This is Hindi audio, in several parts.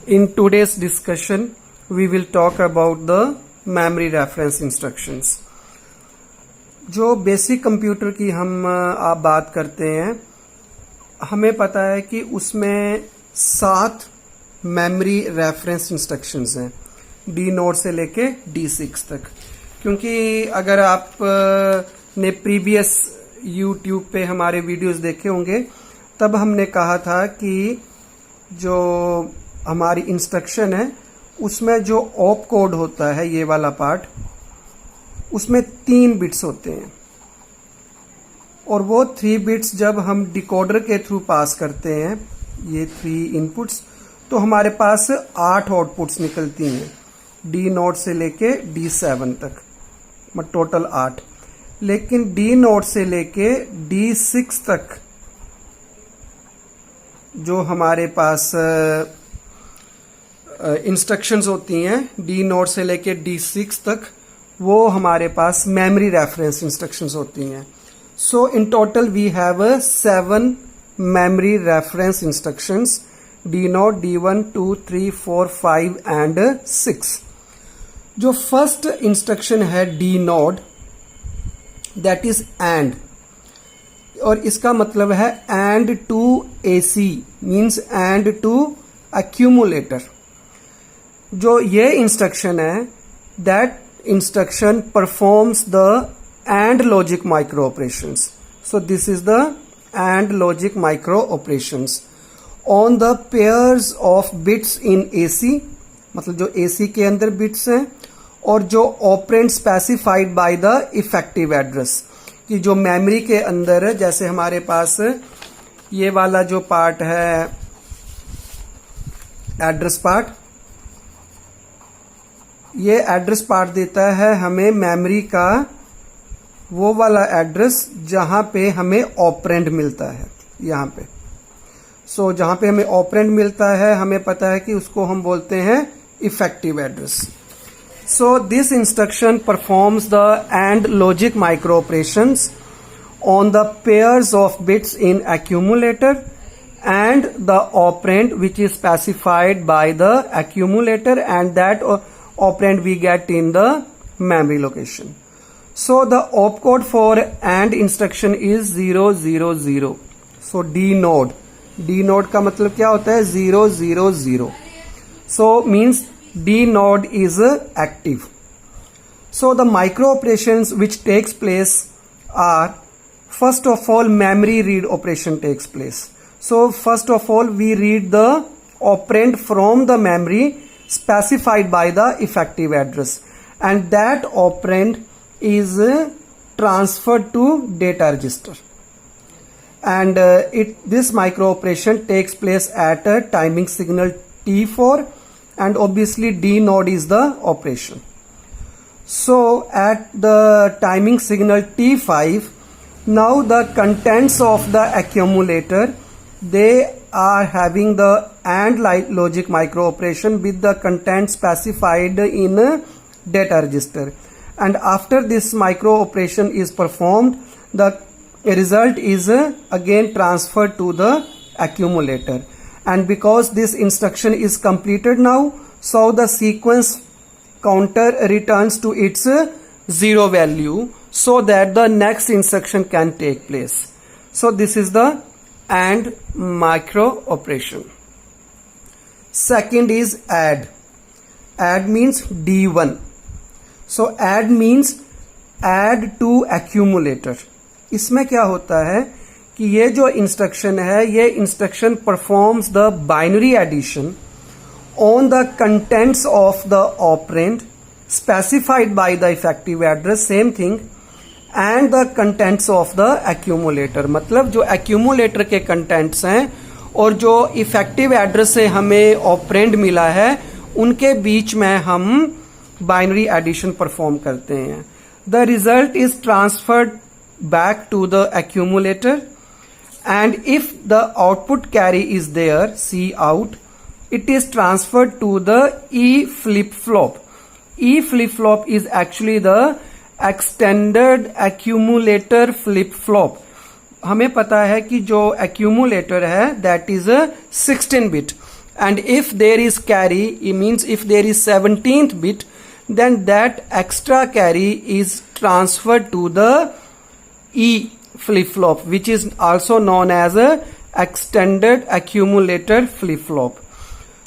In today's discussion, we will talk about the memory reference instructions. जो बेसिक कंप्यूटर की हम आप बात करते हैं, हमें पता है कि उसमें 7 मेमोरी रेफरेंस इंस्ट्रक्शंस हैं, D0 से लेके D6 तक. क्योंकि अगर आप ने प्रीवियस YouTube पे हमारे वीडियोस देखे होंगे, तब हमने कहा था कि जो हमारी इंस्ट्रक्शन है उसमें जो ऑप कोड होता है, ये वाला पार्ट, उसमें 3 बिट्स होते हैं और वो 3 बिट्स जब हम डिकोडर के थ्रू पास करते हैं, ये 3 इनपुट्स, तो हमारे पास 8 आउटपुट्स निकलती हैं D0 से लेके D7 तक, टोटल 8. लेकिन D0 से लेके D6 तक जो हमारे पास इंस्ट्रक्शंस होती हैं, D0 से लेके D6 तक, वो हमारे पास मेमोरी रेफरेंस इंस्ट्रक्शंस होती हैं. So in total we have 7 memory reference instructions, D0, D1, 2, 3, 4, 5 and 6. जो फर्स्ट इंस्ट्रक्शन है D0, दैट इज एंड, और इसका मतलब है and to AC, means and to accumulator. जो ये इंस्ट्रक्शन है, that instruction performs the and logic micro operations. So this is the and logic micro operations on the pairs of bits in AC, मतलब जो AC के अंदर बिट्स हैं, और जो operand specified by the effective address, कि जो मेमोरी के अंदर, जैसे हमारे पास ये वाला जो पार्ट है एड्रेस पार्ट, ये एड्रेस पार्ट देता है हमें मेमोरी का वो वाला एड्रेस जहां पे हमें ऑपरेंड मिलता है, यहां पे. सो जहां पे हमें ऑपरेंड मिलता है, हमें पता है कि उसको हम बोलते हैं effective address. So this instruction performs the AND logic micro operations on the pairs of bits in accumulator and the operand which is specified by the accumulator, and that operand we get in the memory location. So the opcode for AND instruction is 000. So D-node का मतलब क्या होता है? 000. So means D-node is active. So the micro operations which takes place are, first of all, memory read operation takes place. So first of all, we read the operand from the memory specified by the effective address, and that operand is transferred to data register, and this micro operation takes place at a timing signal T4, and obviously D-node is the operation. So at the timing signal T5, now the contents of the accumulator, they are having the AND logic micro operation with the content specified in data register, and after this micro operation is performed, the result is again transferred to the accumulator. And because this instruction is completed now, so the sequence counter returns to its 0 value, so that the next instruction can take place. So this is the AND micro operation. Second is add. Add means D1. So add means add to accumulator. इसमें क्या होता है कि ये जो इंस्ट्रक्शन है, ये instruction performs the binary addition on the contents of the operand specified by the effective address, same thing, and the contents of the accumulator. मतलब जो एक्यूमुलेटर के कंटेंट्स हैं और जो इफेक्टिव एड्रेस से हमें ऑपरेंड मिला है, उनके बीच में हम बाइनरी एडिशन परफॉर्म करते हैं. The result is transferred back to the accumulator, and if the output carry is there, C out, it is transferred to the E flip flop. E flip flop is actually the extended accumulator flip flop. हमें पता है कि जो accumulator है that is a 16 bit, and if there is carry, it means if there is 17th bit, then that extra carry is transferred to the E flip-flop, which is also known as a extended accumulator flip-flop.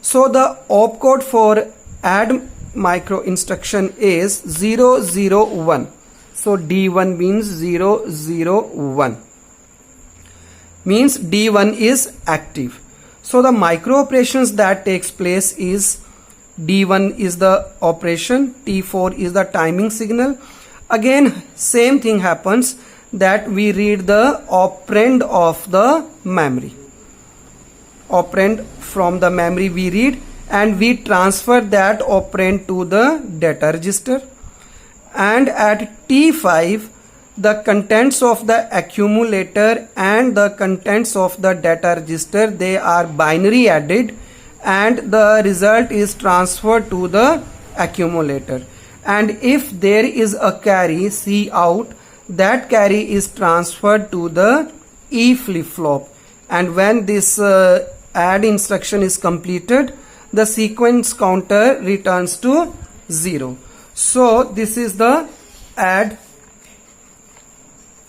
So the opcode for add micro instruction is 001. So D1 means 001. Means D1 is active. So the micro operations that takes place is D1 is the operation, T4 is the timing signal. Again, same thing happens, that we read the operand of the memory. Operand from the memory we read, and we transfer that operand to the data register. And at T5, the contents of the accumulator and the contents of the data register, they are binary added, and the result is transferred to the accumulator. And if there is a carry C out, that carry is transferred to the E flip-flop. And when this add instruction is completed, the sequence counter returns to 0. So this is the add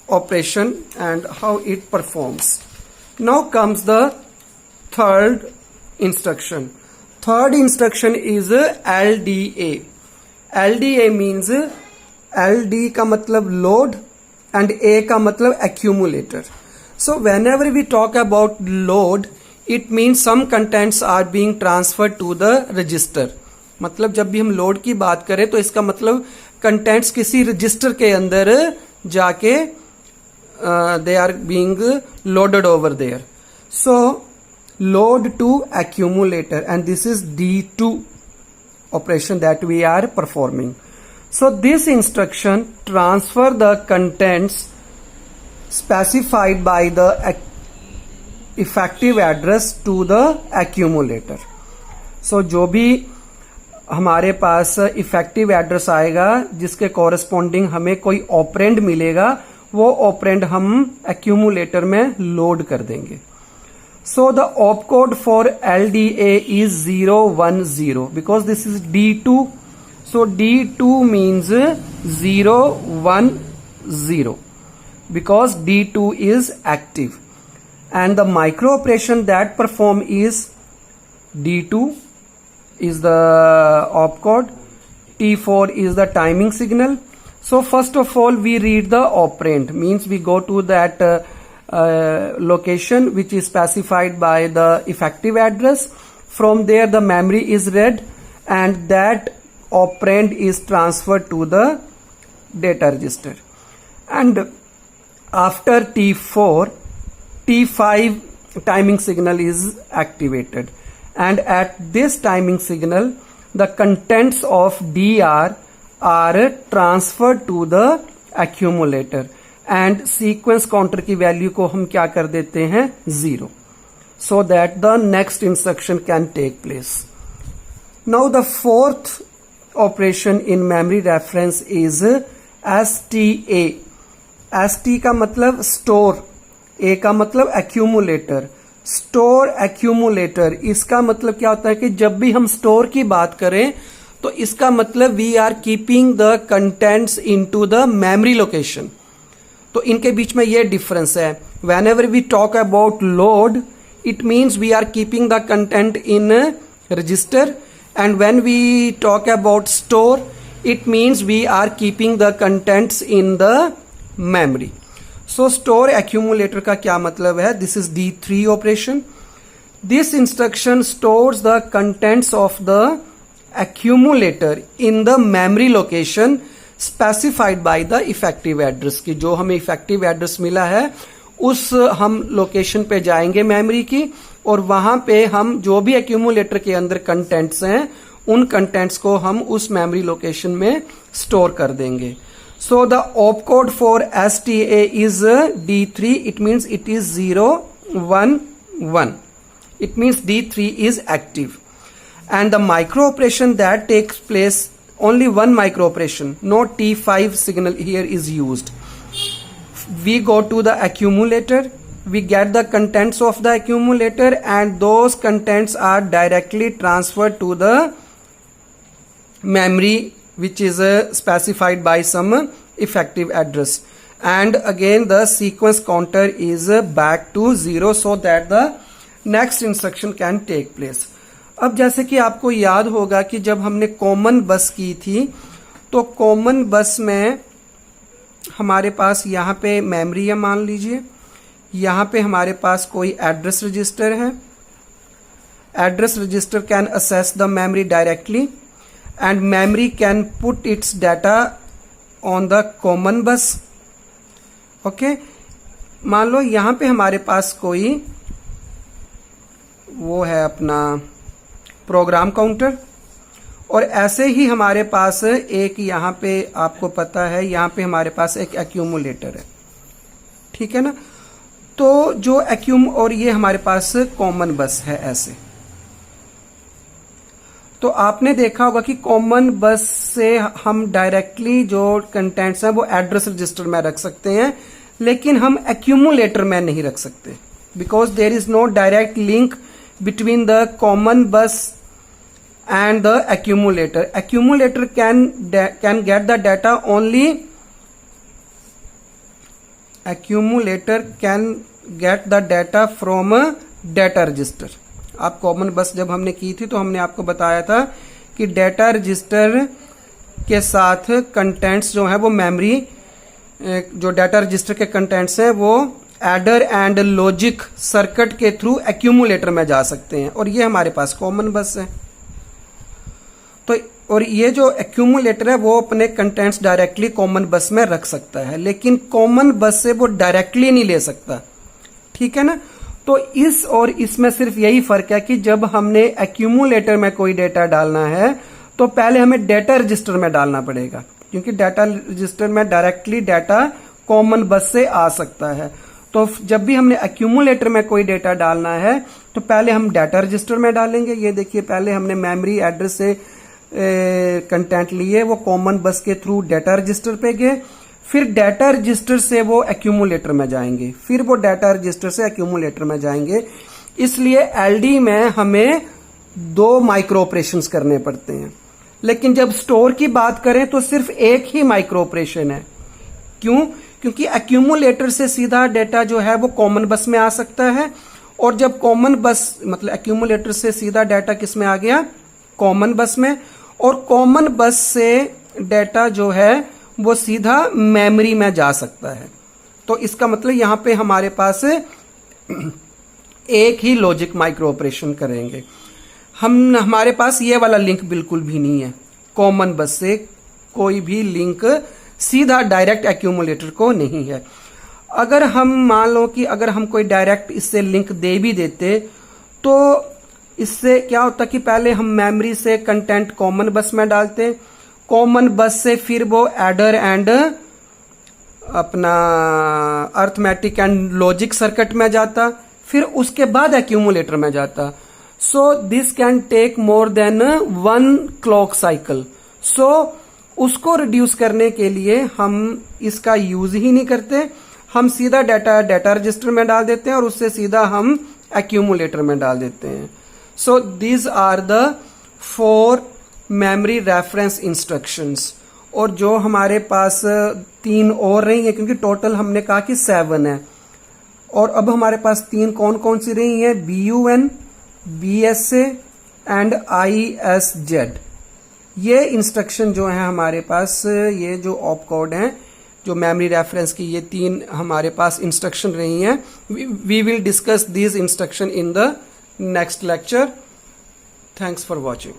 operation and how it performs. Now comes the third instruction. Third instruction is LDA. LDA means LD का मतलब load and A का मतलब accumulator. So whenever we talk about load, it means some contents are being transferred to the register. मतलब जब भी हम लोड की बात करें तो इसका मतलब कंटेंट्स किसी रजिस्टर के अंदर जाके they are being loaded over there. So load to accumulator, and this is D2 operation that we are performing. So this instruction transfer the contents specified by the effective address to the accumulator. So जो भी हमारे पास इफेक्टिव एड्रेस आएगा जिसके कॉरेस्पॉन्डिंग हमें कोई ऑपरेंड मिलेगा, वो ऑपरेंड हम एक्यूमुलेटर में लोड कर देंगे. So the opcode for LDA is 010 because this is D2. So D2 means 010 because D2 is active, and the micro operation that perform is D2 is the opcode, T4 is the timing signal. So first of all we read the operand, means we go to that location which is specified by the effective address. From there the memory is read and that operand is transferred to the data register. And after T4, T5 timing signal is activated, and at this timing signal the contents of DR are transferred to the accumulator, and sequence counter की वैल्यू को हम क्या कर देते हैं 0, so that the next instruction can take place. Now the fourth operation in memory reference is STA. ST का मतलब स्टोर, A का मतलब accumulator. स्टोर accumulator, इसका मतलब क्या होता है कि जब भी हम स्टोर की बात करें तो इसका मतलब we are keeping the contents into the memory location. तो इनके बीच में ये डिफरेंस है. Whenever we talk about load, it means we are keeping the content in register, and when we talk about store, it means we are keeping the contents in the memory. So store accumulator का क्या मतलब है? This is D3 operation. This instruction stores the contents of the accumulator in the memory location specified by the effective address. की जो हमें effective address मिला है उस हम लोकेशन पे जाएंगे मेमोरी की, और वहां पे हम जो भी accumulator के अंदर कंटेंट्स हैं उन कंटेंट्स को हम उस मेमोरी लोकेशन में स्टोर कर देंगे. So the opcode for STA is D3. It means it is 011. It means D3 is active. And the micro operation that takes place, only one micro operation, no T5 signal here is used. We go to the accumulator we get the contents of the accumulator and those contents are directly transferred to the memory which is specified by some effective address, and again the sequence counter is back to 0 so that the next instruction can take place. अब जैसे कि आपको याद होगा कि जब हमने कॉमन बस की थी तो कॉमन बस में हमारे पास यहाँ पे मेमोरी है, मान लीजिए यहाँ पे हमारे पास कोई एड्रेस रजिस्टर है. Address register can assess the memory directly and memory can put it's data on the common बस. ओके, मान लो यहाँ पे हमारे पास कोई वो है अपना प्रोग्राम काउंटर, और ऐसे ही हमारे पास एक यहाँ पे आपको पता है यहाँ पे हमारे पास एक एक्यूमुलेटर है, ठीक है ना. तो जो और ये हमारे पास कॉमन बस है ऐसे. तो आपने देखा होगा कि कॉमन बस से हम डायरेक्टली जो कंटेंट्स हैं वो एड्रेस रजिस्टर में रख सकते हैं, लेकिन हम एक्यूमुलेटर में नहीं रख सकते because there is no direct link between the common bus and the accumulator. Accumulator can get the data only. Accumulator can get the data from a data register. आप कॉमन बस जब हमने की थी तो हमने आपको बताया था कि डेटा रजिस्टर के साथ कंटेंट्स जो है वो मेमोरी, जो डेटा रजिस्टर के कंटेंट्स हैं वो एडर एंड लॉजिक सर्किट के थ्रू एक्यूमुलेटर में जा सकते हैं, और ये हमारे पास कॉमन बस है. तो और ये जो एक्यूमुलेटर है वो अपने कंटेंट्स डायरेक्टली कॉमन बस में रख सकता है, लेकिन कॉमन बस से वो डायरेक्टली नहीं ले सकता, ठीक है ना. तो इस और इसमें सिर्फ यही फर्क है कि जब हमने एक्यूमुलेटर में कोई डेटा डालना है तो पहले हमें डेटा रजिस्टर में डालना पड़ेगा, क्योंकि डेटा रजिस्टर में डायरेक्टली डेटा कॉमन बस से आ सकता है. तो जब भी हमने एक्यूमुलेटर में कोई डेटा डालना है तो पहले हम डेटा रजिस्टर में डालेंगे. ये देखिए, पहले हमने मेमोरी एड्रेस से कंटेंट लिए, वो कॉमन बस के थ्रू डेटा रजिस्टर पे गए, फिर डेटा रजिस्टर से वो एक्यूमुलेटर में जाएंगे, फिर वो डेटा रजिस्टर से एक्यूमुलेटर में जाएंगे. इसलिए एलडी में हमें 2 माइक्रो ऑपरेशंस करने पड़ते हैं, लेकिन जब स्टोर की बात करें तो सिर्फ एक ही माइक्रो ऑपरेशन है. क्यों? क्योंकि एक्यूमुलेटर से सीधा डेटा जो है वो कॉमन बस में आ सकता है, और जब कॉमन बस मतलब एक्यूमुलेटर से सीधा डाटा किस में आ गया, कॉमन बस में, और कॉमन बस से डेटा जो है वो सीधा मेमोरी में जा सकता है. तो इसका मतलब यहां पे हमारे पास एक ही लॉजिक माइक्रो ऑपरेशन करेंगे. हमारे पास ये वाला लिंक बिल्कुल भी नहीं है, कॉमन बस से कोई भी लिंक सीधा डायरेक्ट एक्यूमुलेटर को नहीं है. अगर हम मान लो कि अगर हम कोई डायरेक्ट इससे लिंक दे भी देते तो इससे क्या होता कि पहले हम मेमोरी से कंटेंट कॉमन बस में डालते, कॉमन बस से फिर वो एडर एंड अपना अर्थमेटिक एंड लॉजिक सर्किट में जाता, फिर उसके बाद एक्यूमुलेटर में जाता. So this can take more than 1 clock cycle. सो उसको रिड्यूस करने के लिए हम इसका यूज ही नहीं करते, हम सीधा डेटा रजिस्टर में डाल देते हैं और उससे सीधा हम एक्यूमुलेटर में डाल देते हैं. So these are the 4 memory reference instructions. और जो हमारे पास 3 और रही हैं, क्योंकि टोटल हमने कहा कि 7 है, और अब हमारे पास 3 कौन कौन सी रही हैं, BUN, BSA एंड ISZ. ये इंस्ट्रक्शन जो है हमारे पास, ये जो ऑप कोड हैं जो मेमोरी रेफरेंस की, ये 3 हमारे पास इंस्ट्रक्शन रही हैं. We will discuss these instruction in the next lecture. Thanks for watching.